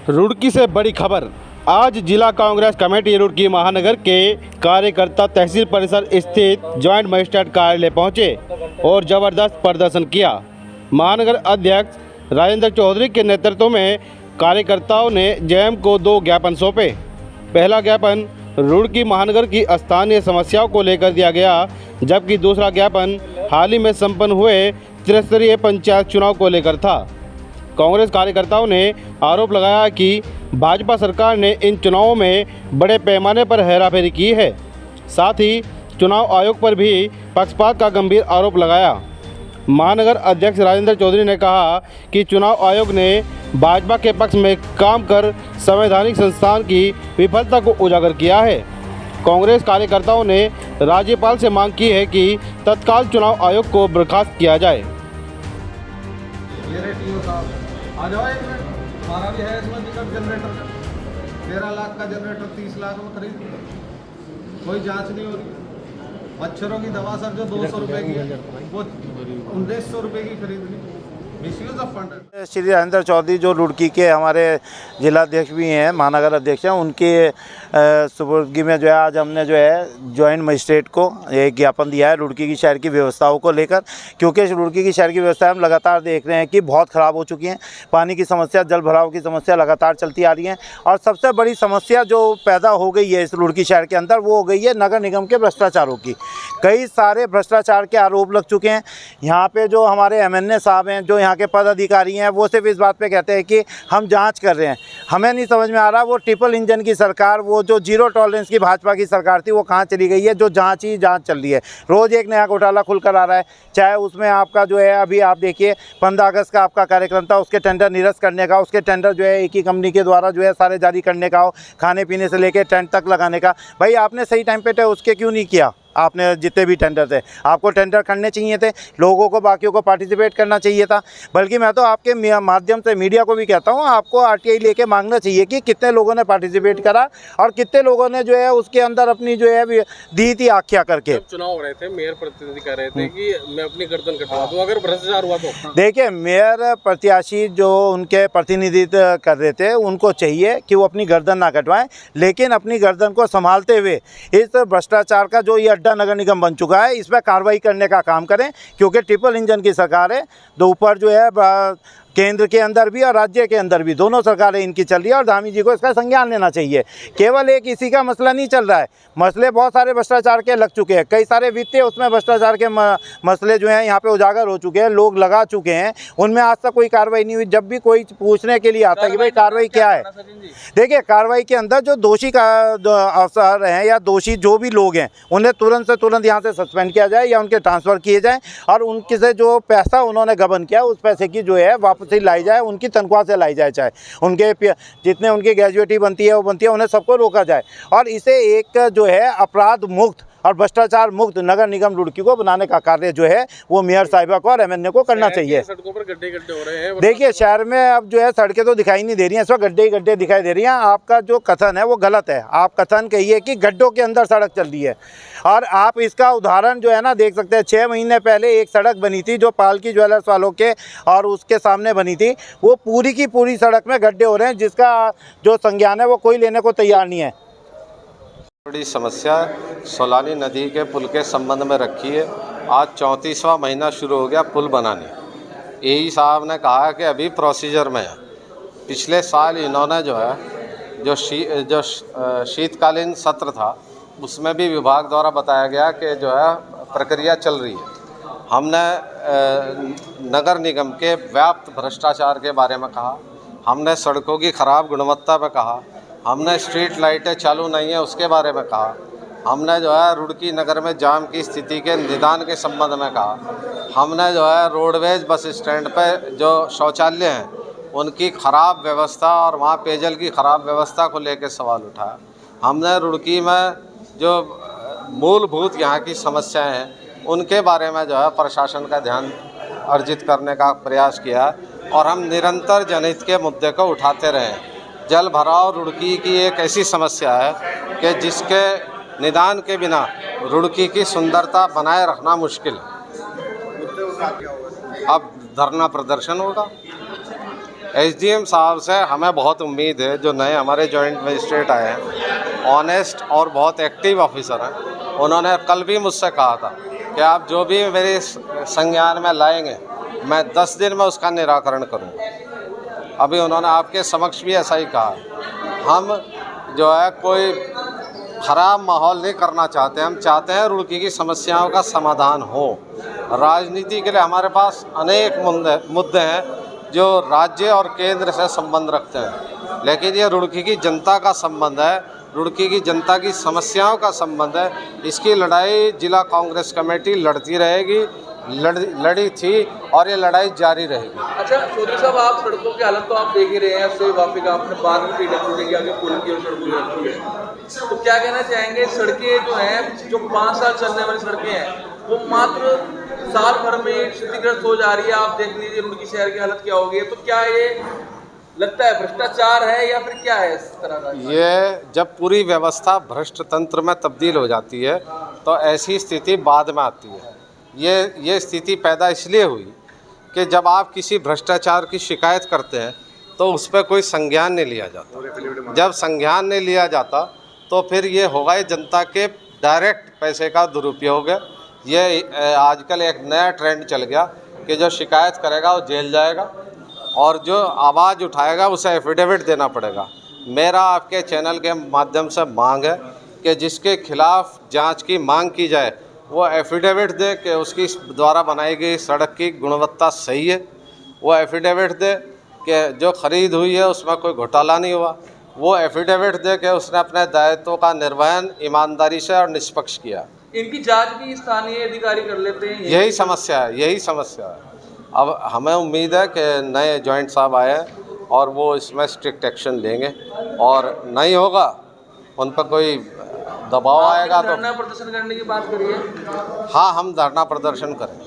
रुड़की से बड़ी खबर। आज जिला कांग्रेस कमेटी रुड़की महानगर के कार्यकर्ता तहसील परिसर स्थित ज्वाइंट मजिस्ट्रेट कार्यालय पहुंचे और जबरदस्त प्रदर्शन किया। महानगर अध्यक्ष राजेंद्र चौधरी के नेतृत्व में कार्यकर्ताओं ने जेएम को 2 ज्ञापन सौंपे। पहला ज्ञापन रुड़की महानगर की स्थानीय समस्याओं को लेकर दिया गया, जबकि दूसरा ज्ञापन हाल ही में संपन्न हुए त्रिस्तरीय पंचायत चुनाव को लेकर था। कांग्रेस कार्यकर्ताओं ने आरोप लगाया कि भाजपा सरकार ने इन चुनावों में बड़े पैमाने पर हेराफेरी की है। साथ ही चुनाव आयोग पर भी पक्षपात का गंभीर आरोप लगाया। महानगर अध्यक्ष राजेंद्र चौधरी ने कहा कि चुनाव आयोग ने भाजपा के पक्ष में काम कर संवैधानिक संस्थान की विफलता को उजागर किया है। कांग्रेस कार्यकर्ताओं ने राज्यपाल से मांग की है कि तत्काल चुनाव आयोग को बर्खास्त किया जाए। आ जाओ एक मिनट, हमारा भी है इसमें दिक्कत जनरेटर का। 13 लाख का जनरेटर 30 लाख में खरीद, कोई जांच नहीं हो रही। मच्छरों की दवा सर जो 200 रुपये की है वो 1900 रुपये की खरीदनी। Misuse of fund. Shri Rajendra Chaudhary जो रुड़की के हमारे जिलाध्यक्ष भी हैं, महानगर अध्यक्ष हैं, उनके सुपुर्दगी में जो है आज हमने जो है जॉइंट मजिस्ट्रेट को एक ज्ञापन दिया है रुड़की की शहर की व्यवस्थाओं को लेकर, क्योंकि रुड़की की शहर की व्यवस्थाएं हम लगातार देख रहे हैं कि बहुत ख़राब हो चुकी हैं। पानी की समस्या, जल भराव की समस्या लगातार चलती आ रही है और सबसे बड़ी समस्या जो पैदा हो गई है इस रुड़की शहर के अंदर वो हो गई है नगर निगम के भ्रष्टाचारों की। कई सारे भ्रष्टाचार के आरोप लग चुके हैं। यहाँ पे जो हमारे MNA साहब हैं, जो यहाँ के पद अधिकारी हैं, वो सिर्फ इस बात पे कहते हैं कि हम जांच कर रहे हैं। हमें नहीं समझ में आ रहा वो ट्रिपल इंजन की सरकार, वो जो जीरो टॉलरेंस की भाजपा की सरकार थी, वो कहाँ चली गई है। जो जांच ही जांच चल रही है, रोज़ एक नया घोटाला खुलकर आ रहा है। चाहे उसमें आपका जो है अभी आप देखिए 15 अगस्त का आपका कार्यक्रम था, उसके टेंडर निरस्त करने का, उसके टेंडर जो है एक ही कंपनी के द्वारा जो है सारे जारी करने का हो, खाने पीने से लेकर टेंट तक लगाने का। भाई आपने सही टाइम पे उसके क्यों नहीं किया? आपने जितने भी टेंडर थे आपको टेंडर करने चाहिए थे, लोगों को बाकियों को पार्टिसिपेट करना चाहिए था। बल्कि मैं तो आपके माध्यम से मीडिया को भी कहता हूँ, आपको RTI लेके मांगना चाहिए कि कितने लोगों ने पार्टिसिपेट करा और कितने लोगों ने जो है उसके अंदर अपनी जो है दी थी आख्या करके। जब चुनाव हो रहे थे मेयर प्रतिनिधि कह रहे थे कि मैं अपनी गर्दन कटवा दूं अगर भ्रष्टाचार हुआ तो। देखिए, मेयर प्रत्याशी जो उनके प्रतिनिधित्व कर रहे थे उनको चाहिए कि वो अपनी गर्दन ना कटवाएं, लेकिन अपनी गर्दन को संभालते हुए इस भ्रष्टाचार का जो ये नगर निगम बन चुका है इस पर कार्रवाई करने का काम करें, क्योंकि ट्रिपल इंजन की सरकार है। तो ऊपर जो है केंद्र के अंदर भी और राज्य के अंदर भी दोनों सरकारें इनकी चल रही है और धामी जी को इसका संज्ञान लेना चाहिए। केवल एक इसी का मसला नहीं चल रहा है, मसले बहुत सारे भ्रष्टाचार के लग चुके हैं। कई सारे वित्तीय उसमें भ्रष्टाचार के मसले जो हैं यहाँ पे उजागर हो चुके हैं, लोग लगा चुके हैं, उनमें आज तक कोई कार्रवाई नहीं हुई। जब भी कोई पूछने के लिए आता है कि भाई कार्रवाई क्या है, देखिए कार्रवाई के अंदर जो दोषी का अफसर हैं या दोषी जो भी लोग हैं उन्हें तुरंत से तुरंत यहाँ से सस्पेंड किया जाए या उनके ट्रांसफ़र किए जाएँ और उनके से जो पैसा उन्होंने गबन किया उस पैसे की जो है वापसी लाई जाए, उनकी तनख्वाह से लाई जाए, चाहे उनके जितने उनकी ग्रेजुएटी बनती है वो बनती है, उन्हें सबको रोका जाए और इसे एक जो है अपराध मुक्त और भ्रष्टाचार मुक्त नगर निगम रुड़की को बनाने का कार्य जो है वो मेयर साहिबा को और MNA को करना चाहिए। सड़कों पर गड्ढे हो रहे हैं। देखिए शहर में अब जो है सड़कें तो दिखाई नहीं दे रही हैं, इस वक्त गड्ढे ही गड्ढे दिखाई दे रही हैं। आपका जो कथन है वो गलत है। आप कथन कहिए कि गड्ढों के अंदर सड़क चल रही है और आप इसका उदाहरण जो है ना देख सकते हैं। 6 महीने पहले एक सड़क बनी थी जो पालकी ज्वेलर्स वालों के और उसके सामने बनी थी, वो पूरी की पूरी सड़क में गड्ढे हो रहे हैं, जिसका जो संज्ञान है वो कोई लेने को तैयार नहीं है। बड़ी समस्या सोलानी नदी के पुल के संबंध में रखी है। आज 34वां महीना शुरू हो गया पुल बनाने। AE साहब ने कहा कि अभी प्रोसीजर में है। पिछले साल इन्होंने जो है जो शीतकालीन सत्र था उसमें भी विभाग द्वारा बताया गया कि जो है प्रक्रिया चल रही है। हमने नगर निगम के व्याप्त भ्रष्टाचार के बारे में कहा, हमने सड़कों की ख़राब गुणवत्ता पर कहा, हमने स्ट्रीट लाइटें चालू नहीं है उसके बारे में कहा, हमने जो है रुड़की नगर में जाम की स्थिति के निदान के संबंध में कहा, हमने जो है रोडवेज बस स्टैंड पर जो शौचालय हैं उनकी ख़राब व्यवस्था और वहाँ पेयजल की ख़राब व्यवस्था को लेकर सवाल उठाया। हमने रुड़की में जो मूलभूत यहाँ की समस्याएं हैं उनके बारे में जो है प्रशासन का ध्यान अर्जित करने का प्रयास किया और हम निरंतर जनहित के मुद्दे को उठाते रहे। जल भराव रुड़की की एक ऐसी समस्या है कि जिसके निदान के बिना रुड़की की सुंदरता बनाए रखना मुश्किल है। अब धरना प्रदर्शन होगा। एसडीएम साहब से हमें बहुत उम्मीद है, जो नए हमारे जॉइंट मजिस्ट्रेट आए हैं, ऑनेस्ट और बहुत एक्टिव ऑफिसर हैं। उन्होंने कल भी मुझसे कहा था कि आप जो भी मेरे संज्ञान में लाएंगे मैं 10 दिन में उसका निराकरण करूँगा। अभी उन्होंने आपके समक्ष भी ऐसा ही कहा। हम जो है कोई ख़राब माहौल नहीं करना चाहते, हम चाहते हैं रुड़की की समस्याओं का समाधान हो। राजनीति के लिए हमारे पास अनेक मुद्दे हैं जो राज्य और केंद्र से संबंध रखते हैं, लेकिन ये रुड़की की जनता का संबंध है, रुड़की की जनता की समस्याओं का संबंध है। इसकी लड़ाई जिला कांग्रेस कमेटी लड़ती रहेगी, लड़ी थी और ये लड़ाई जारी रहेगी। अच्छा चौधरी साहब, आप सड़कों की हालत तो आप देख ही रहे हैं, उससे वापस आपने बाद में PWD के आगे पुल की और सड़कों रखी है, तो क्या कहना चाहेंगे? सड़कें जो हैं, जो 5 साल चलने वाली सड़कें हैं, वो मात्र साल भर में क्षतिग्रस्त हो जा रही है। आप देख लीजिए रुड़की शहर की हालत क्या हो गई है। तो क्या ये लगता है भ्रष्टाचार है या फिर क्या है इस तरह का? ये जब पूरी व्यवस्था भ्रष्ट तंत्र में तब्दील हो जाती है तो ऐसी स्थिति बाद में आती है। ये स्थिति पैदा इसलिए हुई कि जब आप किसी भ्रष्टाचार की शिकायत करते हैं तो उस पर कोई संज्ञान नहीं लिया जाता। जब संज्ञान नहीं लिया जाता तो फिर ये होगा ये जनता के डायरेक्ट पैसे का दुरुपयोग है। ये आजकल एक नया ट्रेंड चल गया कि जो शिकायत करेगा वो जेल जाएगा और जो आवाज़ उठाएगा उसे एफिडेविट देना पड़ेगा। मेरा आपके चैनल के माध्यम से मांग है कि जिसके खिलाफ जांच की मांग की जाए वो एफिडेविट दे कि उसकी द्वारा बनाई गई सड़क की गुणवत्ता सही है। वो एफिडेविट दे कि जो ख़रीद हुई है उसमें कोई घोटाला नहीं हुआ। वो एफिडेविट दे कि उसने अपने दायित्वों का निर्वहन ईमानदारी से और निष्पक्ष किया। इनकी जांच भी स्थानीय अधिकारी कर लेते हैं। यही समस्या है। अब हमें उम्मीद है कि नए जॉइंट साहब आए हैं और वो इसमें स्ट्रिक्ट एक्शन लेंगे और नहीं होगा उन पर कोई दबाव आएगा तो धरना प्रदर्शन करने की बात करिए। हाँ, हम धरना प्रदर्शन करें।